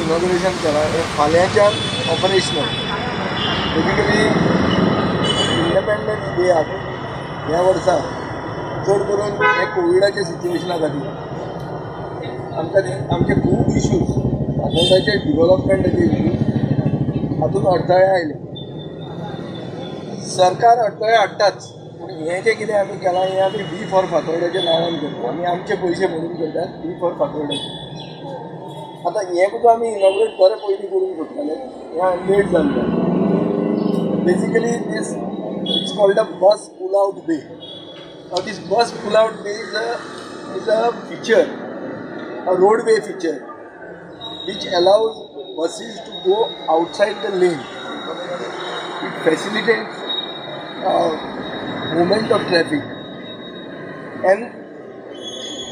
Inauguration केलां हें फाल्यांच्यान operational. Basically independence डेयाक ह्या वर्सा चड करून हे कोविडाच्या सिच्युएशना खातीर आमचे खूब इश्यूज फातोर्डाचे डिवेलॉपमेंटाचे इश्यूज हातूंत अडथळे आयले. सरकार अडथळे हाडटाच, पूण हें जें कितें आमी केलां हें आमी बी फॉर फातोर्डाच्या नांवान करता. आमी आमचे पयशे म्हणून करतात बी फॉर फातोर्डाचे. आतां हें सुद्दां आमी इनॉग्रेट बरें पयलीं करूंक सोदताले, हें लेट जाल्लें. Basically this it's called a bus pull out bay. Now this bus pull out bay is a feature, a roadway feature, which allows buses to go outside the lane. It facilitates movement of traffic, and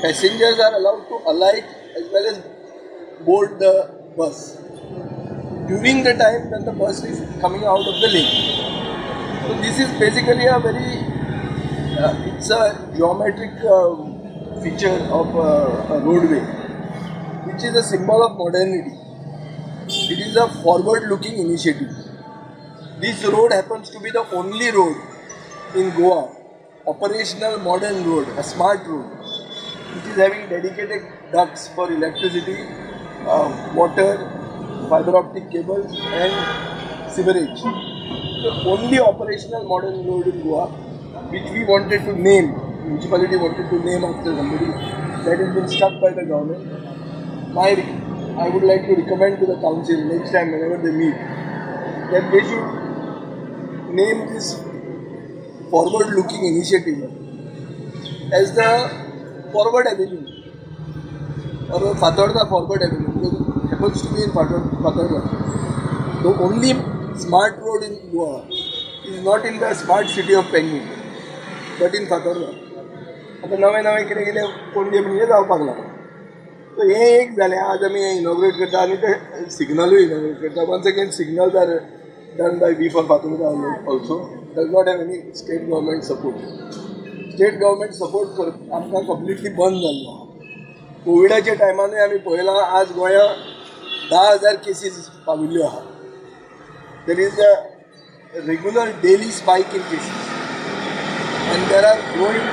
passengers are allowed to alight as well as board the bus during the time when the bus is coming out of the lane. So this is basically a very it's a geometric feature of a roadway, which is a symbol of modernity. It is a forward-looking initiative. This road happens to be the only road in Goa, operational modern road, a smart road, which is having dedicated ducts for electricity, water, fiber optic cables, and sewerage. The only operational modern road in Goa, which we wanted to name, municipality wanted to name after somebody, that has been struck by the government. I would like to recommend to the council next time whenever they meet that they should name this forward-looking initiative as the Forward Avenue or Fatorda Forward Avenue, because it happens to be in Fatorda. The only smart road in Goa is not in the smart city of Penguin, but in Fatorda. आतां नवें कितें कितें पणजे म्हणजे जावपाक लागला. So हें एक जालें. आज आमी हें इनॉग्रेट करता आनी ते सिग्नलूय इनॉग्रेट करता. Once again signals are done by B for Fatorda also. Does not have any state government support. State government support आमकां कंप्लिटली बंद जाल्लो. कोविडाच्या टायमानूय आमी पळयलां आज गोंयांत 10,000 केसीस पाविल्ल्यो आहा. There is a regular daily spike in cases. And there are growing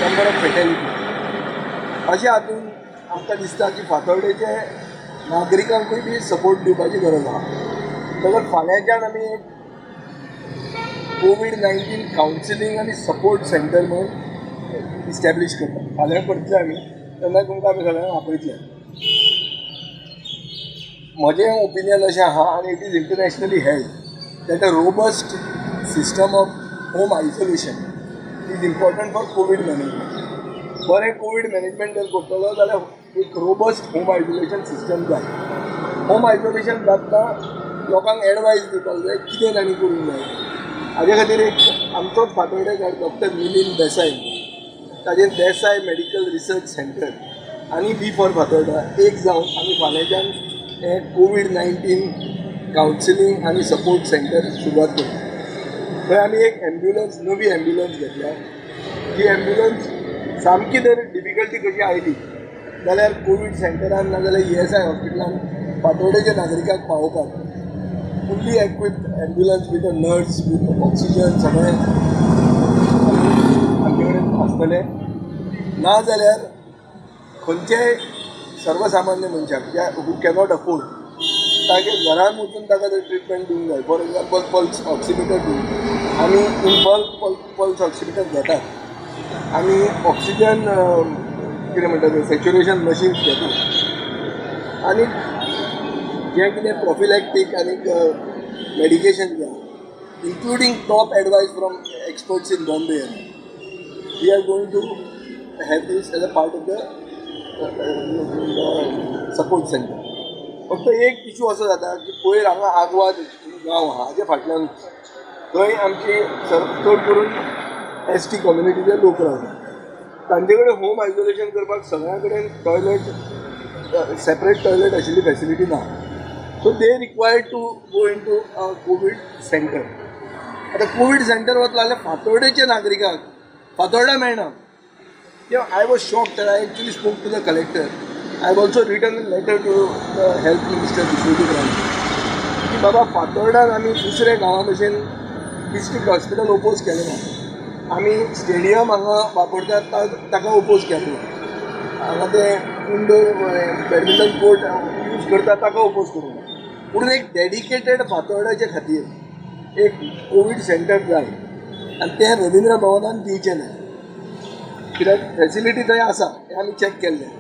number of fatalities. अशें हातून आमकां दिसता की फातोर्डेचे नागरिकांकूय बी सपोर्ट दिवपाची गरज आहा. जाल्यार फाल्यांच्यान आमी एक कोविड-19 कावन्सिलींग आनी सपोर्ट सेंटर म्हणून इस्टॅब्लीश करता. फाल्यां करतले आमी तेन्ना तुमकां आमी सगळ्यांक आपयतले. म्हजें ओपिनियन अशें आहा, आनी it is internationally held, that a robust system of home isolation is important for COVID management. बरें कोविड मॅनेजमेंट जर करतलो जाल्यार एक रोबस्ट होम आयसोलेशन सिस्टम जाय. होम आयसोलेशन जाता लोकांक एडवायस दिवपाक जाय कितें तांणी करूंक जाय. हाजे खातीर एक आमचोच फातोर्डेकार डॉक्टर मिलिंद देसाय, ताजें देसाय मेडिकल रिसर्च सेंटर आनी बी फॉर फातोर्डा एक जावन आमी फाल्यांच्यान हें कोविड-19 कावन्सिलींग आनी सपोर्ट सेंटर सुरवात करता. थंय आमी एक एम्ब्युलन्स, नवी एम्ब्युलन्स घेतल्या. ही एम्ब्युलन्स सामकी जर डिफिकल्टी कशी आयली जाल्यार कोवीड सेंटरान नाजाल्यार ESI हॉस्पिटलान फातोर्डेच्या नागरिकांक पावोवपाक fully equipped ambulance with a nurse, with oxygen सगळें आमचे कडेन आसतलें. ना जाल्यार खंयचेय सर्वसामान्य मनशाक ज्या हू कॅनॉट अफोर्ड तागे घरान वचून ताका जर ट्रिटमेंट दिवंक जाय, फॉर एक्झाम्पल पल्स ऑक्सिमिटर दिवंक, आमी इन बल्क पल्स ऑक्सिमिटर घेतात. आमी ऑक्सिजन कितें म्हणटा तें सॅच्युरेशन मशीन्स घेतात. आनी जें कितें प्रोफिलॅक्टीक आनीक मेडिकेशन जें आहा, including top advice from experts in Bombay, we are going to have this as a part of the support centre. फक्त एक इशू असो जाता की पयर हांगा आग्वाद गांव आहा, हाजे फाटल्यान थंय आमची चड करून ST कम्युनिटीचे लोक रावतात. तांचे कडेन होम आयसोलेशन करपाक सगळ्यां कडेन टॉयलेट, सेपरेट टॉयलेट आशिल्ली फॅसिलिटी ना. So they required to go into COVID centre. आतां कोवीड सेंटर वतलो जाल्यार फातोर्डेच्या नागरिकांक फातोर्डा मेळना. I was shocked. I actually spoke to the collector I have also written a letter to the health minister Vishwajit Rane की बाबा फातोर्डात आमी दुसरे गांवा भशेन डिस्ट्रिक्ट हॉस्पिटल ओपोज केलें ना, आमी स्टेडियम हांगा वापरतात ताका ओपोज केलो, हांगा ते इंडोर बॅडमिंटन कोर्ट यूज करतात ताका ओपोज करूं, पूण एक डेडिकेटेड फातोर्डाचे खातीर एक कोवीड सेंटर जाय आनी तें रविंद्र भवनान दिवचें न्हय, कित्याक फॅसिलिटी थंय आसा हें आमी चॅक केल्लें.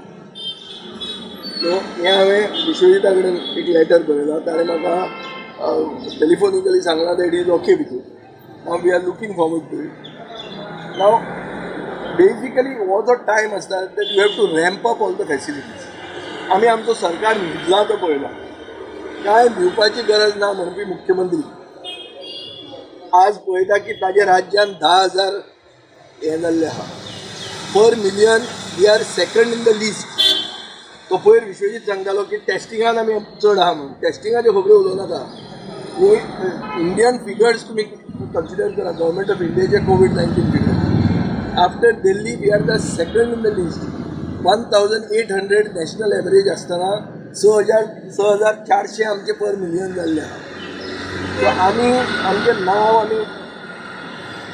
सो हें हांवें विश्वजिता कडेन एक लेटर बरयलो, ताणें म्हाका टेलिफोनिकली सांगलां that is okay with you, now we are looking forward to it. Now basically हो जो टायम आसता that you have to ramp up all the facilities. आमी आमचो सरकार न्हिदला तो पळयला, कांय भिवपाची गरज ना म्हणपी मुख्यमंत्री आज पळयता की ताज्या राज्यान 10,000 हें जाल्लें आहा per million. We are second in the list. तो पयर विश्वजीत सांगतालो की टेस्टिंगान आमी चड आहा म्हणून, टेस्टिंगाच्यो खबरो उलोवनाका. इंडियन फिगर्स तुमी कन्सिडर करा, गव्हर्मेंट ऑफ इंडियाचे कोविड-19 figures. After Delhi we are the second in the list. 1,800 national average आसतना 6,400 आमचे पर मिलियन जाल्ले आहा. सो आमी आमचें नांव आमी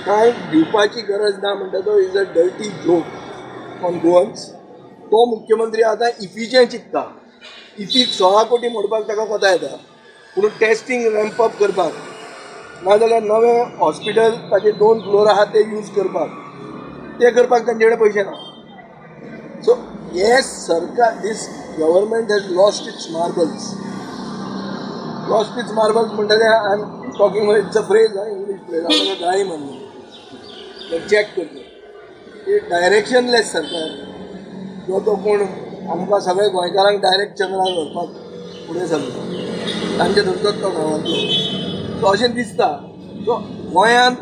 कांय भिवपाची गरज ना म्हणटा तो is a dirty joke on Goans. तो मुख्यमंत्री आतां इफीचें चिंतता, इफीक 16 कोटी मोडपाक ताका कोता येता, पूण टेस्टिंग रॅम्प अप करपाक नाजाल्यार नवें हॉस्पिटल ताचे 2 फ्लोर आहा ते यूज करपाक, ते करपाक तांचे कडेन पयशे ना. सो हे सरकार, this government has lost its marbles. Lost its marbles म्हणटा ते I am talking it's a phrase, English phrase, हांव गाळी म्हणून चॅक करता. डायरेक्शनलेस सरकार जो तो कोण आमकां सगळ्या गोंयकारांक डायरेक्ट चंद्रार व्हरपाक फुडें सरलो, तांचे धरतोच तो गांवांतलो. सो अशें दिसता. सो गोंयांत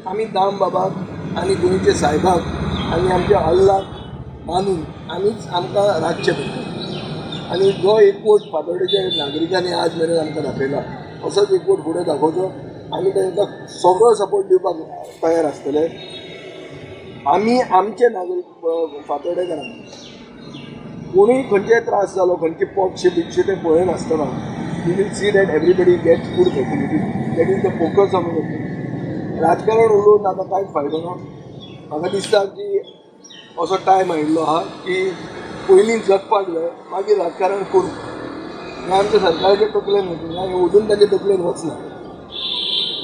आमी दाम बाबाक आनी गोंयचे सायबाक आनी आमच्या अल्लाक मानून आमीच आमकां रातचें पडटा. आनी जो एकवट फातोर्डेच्या नागरिकांनी आज मेरेन आमकां दाखयला, असोच एकवट फुडें दाखोवचो. आमी तांकां सगळो सपोर्ट दिवपाक तयार आसतले. आमी आमचे नागरीक फातोर्डेकारांक कोणूय खंयचेय त्रास जालो, खंयचे पक्षे बिक्षे ते पळयनासतना we will see that everybody gets good facility. That is the focus of the. राजकारण उलोवन आतां कांयच फायदो ना. म्हाका दिसता की असो टायम आयिल्लो आहा की पयलीं जगपाक जाय, मागीर राजकारण करूं. हें आमच्या सरकाराचे तकलेन वचना, हें अजून ताचे तकलेन वचना.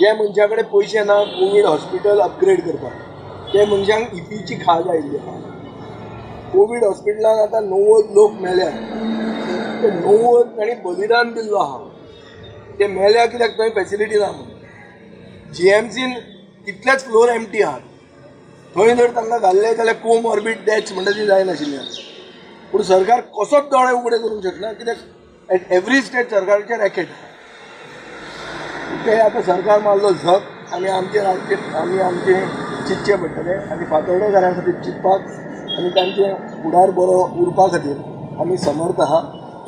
जे मनशा कडेन पयशे ना कोवीड हॉस्पिटल अपग्रेड करपाक, ते मनशांक इफीची खाज आयिल्ली आहा. कोवीड हॉस्पिटलान आतां 90 लोक मेल्यात. ते 90 तांणी बलिदान दिल्लो आहा. ते मेल्या कित्याक थंय फॅसिलिटी ना म्हणून. GMCन कितलेच फ्लोर एम्प्टी आहात. थंय जर तांकां घाल्ले जाल्यार कोमॉर्बीड डेथ्स म्हणटा ती जायनाशिल्ली. पूण सरकार कसोच दोळे उगडे करूंक शकना, कित्याक एट एवरी स्टेट सरकाराचे रॅकेट. ते आतां सरकार मारलो झक आनी आमी आमचे चिंतचे पडटले. आनी फातोर्डेकारां खातीर चिंतपाक आनी तांचे फुडार बरो उरपा खातीर आमी समर्थ आहा.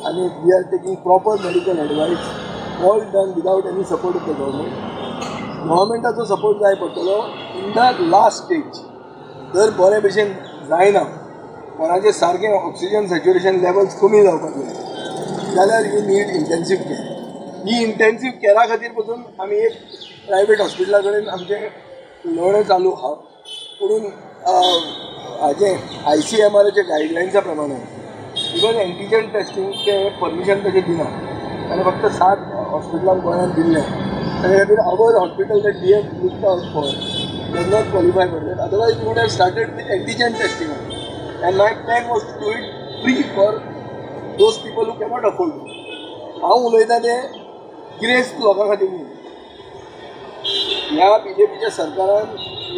आनी we are taking proper medical advice, all done without any support of the government. गव्हर्मेंटाचो सपोर्ट जाय पडटलो इन द लास्ट स्टेज. जर बरे भशेन जायना, कोणाचें सारकें ऑक्सिजन सॅच्युरेशन लेवल्स कमी जावपाक जाय जाल्यार यू नीड इंटेन्सीव केअर. ही इंटेन्सीव केअरा खातीर पसून आमी एक प्रायवेट हॉस्पिटला कडेन आमचें उलोवणें चालू आहा. पूण हाजें ICMRचे गायडलायन्सा प्रमाणे इवन एंटीजन टेस्टिंग ते परमिशन ताचें दिना. ताणें फक्त 7 हॉस्पिटलांक गोंयांत दिल्ले. ताचे खातीर our hospital that we have looked out for does not qualify for that. Otherwise we would have started with antigen testing. And my plan was to do it free for those people who cannot afford. हांव उलयतां तें गिरेस्त लोकां खातीर न्ही. ह्या BJPच्या सरकारान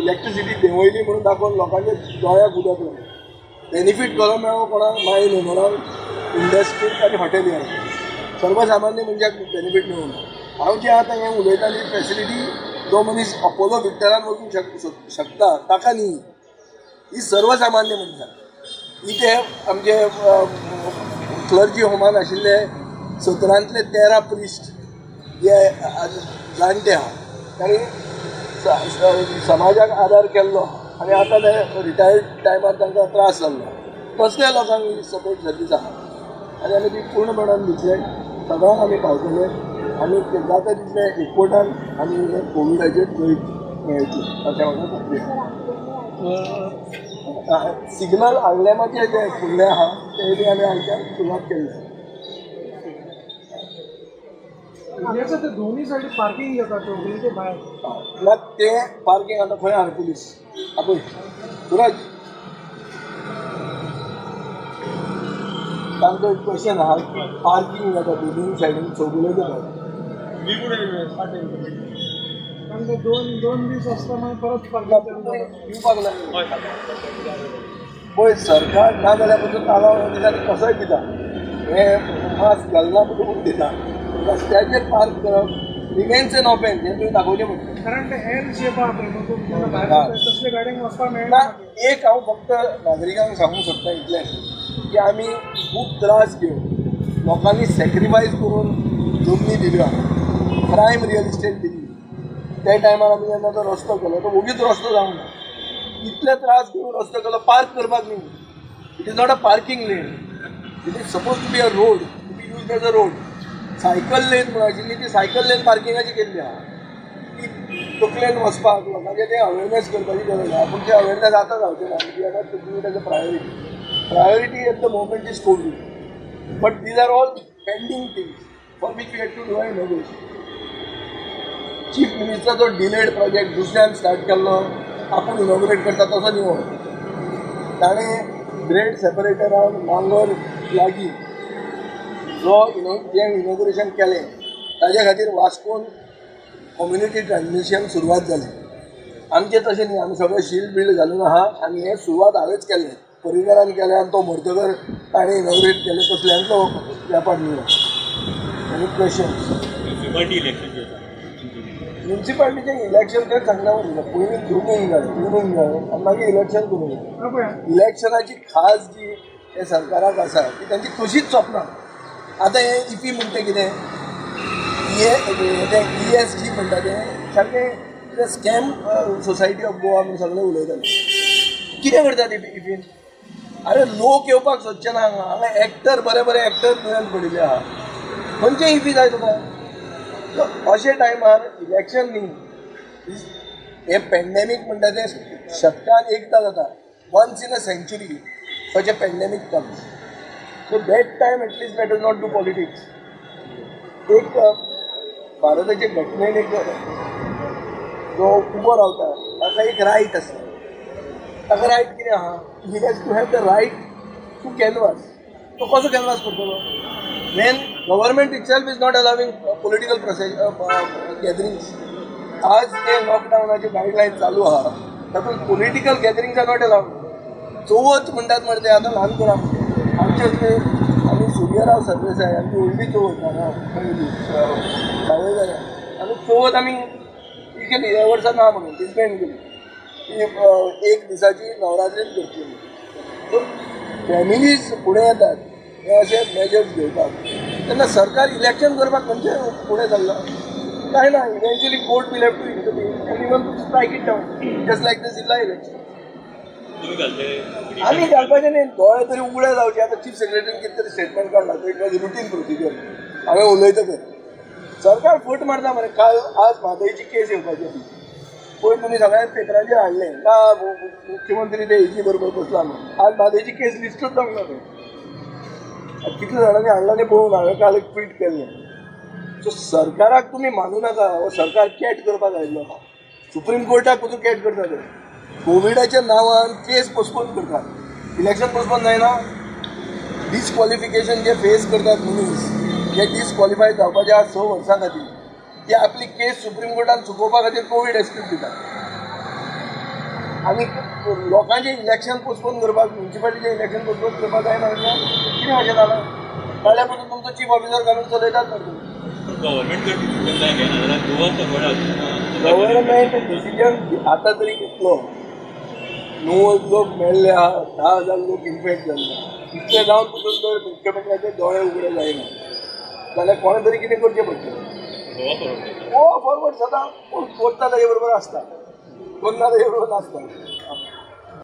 electricity देंवयली म्हणून दाखोवन लोकांच्या दोळ्याक उदक लायलें. बेनिफीट करो मेळो कोणाक, मायन ओनरांक, इंडस्ट्रीक आनी हॉटेलियांक. सर्वसामान्य मनशाक बेनिफीट मेळूना. हांव जें आतां हें उलयतां ती फॅसिलिटी जो मनीस अपोलो विक्टरान वचूंक शकता ताका न्ही, ही सर्वसामान्य मनशाक. ही ते आमचे क्लर्जी होमान आशिल्ले 17तले 13 प्रिस्ट जे जाणटे आहा, तांणी समाजाक आदार केल्लो आनी आतां ते रिटायर्ड टायमार तांकां त्रास जाल्लो. तसल्या लोकांक सपोर्ट सर्वीस आहा. आनी आमी ती पूर्णपणान दितले, सगळ्यांक आमी पावतले आनी जाता तितले एकवटान आमी कोविडाचेर जैत मेळयतले अशें म्हाका खात्री. सिग्नल आंगलेमाचे जे फुडले आहा ते बी आमी हांगच्यान सुरवात केल्ले. ते दोन्ही सायडी पार्किंग जाता चौकलीचे भायर ना ते पार्किंग आतां खंय आहा पुलीस आपय सुरज तांचो एक क्वेश्चन आहा की पार्किंग जाता दोनूय सायडीन चौगुलेचे भायर कारण ते दोन दीस आसता मागीर परत दिवपाक लागले पळय सरकार ना जाल्यार पसून तालाव दिता कसोय दिता हे मास्क घालना म्हणून दिता रस्त्याचेर पार्क करप रिमेन्स एन ऑफेन्स हें तुवें दाखोवचें पडटा. कारण ते एल शेप आहा तसले गाडयेक वचपाक ना मेळना. एक हांव फक्त नागरिकांक सांगूंक सोदता इतलें की आमी खूब त्रास घेवन लोकांनी सॅक्रिफायस करून जमनी दिल्यो आहा प्रायम रियल इस्टेट दिल्ली त्या टायमार आमी जेन्ना तो रस्तो केलो तो वोगीच रस्तो जावंक ना इतले त्रास घेवन रस्तो केलो पार्क करपाक न्ही. It is not a parking lane, it is suppose to be a road to be used as a road. Cycle lane म्हणून आशिल्ली ती सायकल लेन पार्किंगाची केल्ली आहा ती तकलेन वचपाक लोकांचे ते अवेरनेस करपाची गरज आहा. पूण ते अवेरनेस आतां जावचें ना we are not to as a priority at the moment is covid but these are all pending things for which we had to do a innovation. Chief मिनिस्टराचो डिलेड प्रोजेक्ट दुसऱ्यान स्टार्ट केल्लो आपूण इनोग्रेट करता तसो न्ही. ताणें ग्रेट सेपरेटरान मांगोर लागीं जो जें इनोग्रेशन केलें ताजे खातीर वास्कोन कम्युनिटी ट्रान्समिशन सुरवात जाली. आमचें तशें न्ही, आमी सगळें शील्ड बिल्ड घालून आहा आनी हें सुरवात हांवेंच केल्लें परिवारान केलें आनी तो मरतकर ताणें इनोग्रेट केलें तसल्यांचो व्यापार न्ही. आनी क्वेश्चन्स म्युन्सिपाल्टीचें इलेक्शन तें सांगना पयलीं धुवूंक जाय आनी मागीर इलेक्शन करूंक जाय. इलेक्शनाची खास जी हे सरकाराक आसा ती तांची कशीच सोपना. आतां हे इपी म्हणटा कितें ESG म्हणटा तें सारकें स्कॅम सोसायटी ऑफ गोवा म्हणून सगळें उलयताले. कितें करतात इपीन? अरे लोक येवपाक सोदचे ना हांगा एक्टर बरे बरे एक्टर दुयेंत पडिल्ले आहा. खंयचे इपी जाय तुका? अशे टायमार इलेक्शन न्ही हे पेंडेमीक म्हणटा तें शतकान एकदां जाता. Once in a century such a pandemic comes. So that time at least let us not do politics. एक भारताचे घटनेन एक जो उबो रावता ताका एक रायट आसा. ताका रायट कितें आहा? He has to have the right to canvass. तो कसो कॅनवास करतलो? When government itself is not allowing political gatherings. आज ते लॉकडावनाचे गायडलायन चालू आहा तातूंत political gatherings are not allowed. चवथ म्हणटात म्हणटा ते आतां ल्हान कोणा आमचे आमी सूर्यराव सरदेसाय आमची व्हडली चवथ हांगा सावयवेऱ्या आनी चवथ आमी ही केली ह्या वर्सा ना म्हणून डिस्बँड केली. ती एक दिसाची नवरात्रीच करतली. पूण फॅमिलीज फुडें येतात हे अशे मेजर्स घेवपाक तेन्ना सरकार इलेक्शन करपाक खंयचे फुडें सरला काय ना. Eventually court will have to intervene and even to strike it down just like the zilla election. आमी घालपाचें न्ही, दोळे तरी उगडे जावचे. आतां चीफ सेक्रेटरीन कितें तरी स्टेटमेंट काडला तो इट वॉज रुटीन प्रोसिजर. हांवें उलयतकच सरकार फट मारता मरे. काल आज म्हादयची केस येवपाची आसली पळय तुमी सगळ्या पेपराचेर हाडलें ना मुख्यमंत्री ते हेजी बरोबर बसला म्हणून. आज म्हादयची केस लिस्टूच जावंक ना थंय. कितले जाणांनी हाडला तें पळोवन हांवें काल एक ट्वीट केल्लें. सो सरकाराक तुमी मानू नाका हो सरकार कॅट करपाक आयिल्लो. सुप्रीम कोर्टाक वचून कॅट करता ते कोविडाच्या नांवान केस पोस्टपोन करतात. इलेक्शन पोस्टपोन जायना. डिस्क्वॉलिफिकेशन जे फेस करतात मनीस जे डिस्क्वॉलिफाय जावपाचे आहा 6 वर्सां खातीर ते आपली केस सुप्रीम कोर्टान चुकोवपा खातीर कोवीड एक्सक्यूज दितात. आनी लोकांचें इलेक्शन पोस्टपोन करपाक म्युन्सिपाल्टीचें इलेक्शन पोस्टपोन करपाक जायना म्हटल्यार कितें अशें जालां? फाल्यां पसून तुमचो चीफ ऑफिसर घालून चलयतात तर तुमी. गव्हर्मेंट डिसिजन आतां तरी घेतलो. 90 लोक मेळ्ळे आहा, 10,000 लोक इन्फेक्ट जाल्ले. इतलें जावन पसून जर मुख्यमंत्र्याचे दोळे उगडे जायना जाल्यार कोणें तरी कितें करचें पडटलें. फॉरवर्ड जाता पूण करता ताजे बरोबर आसता, करना ताजे बरोबर नासता.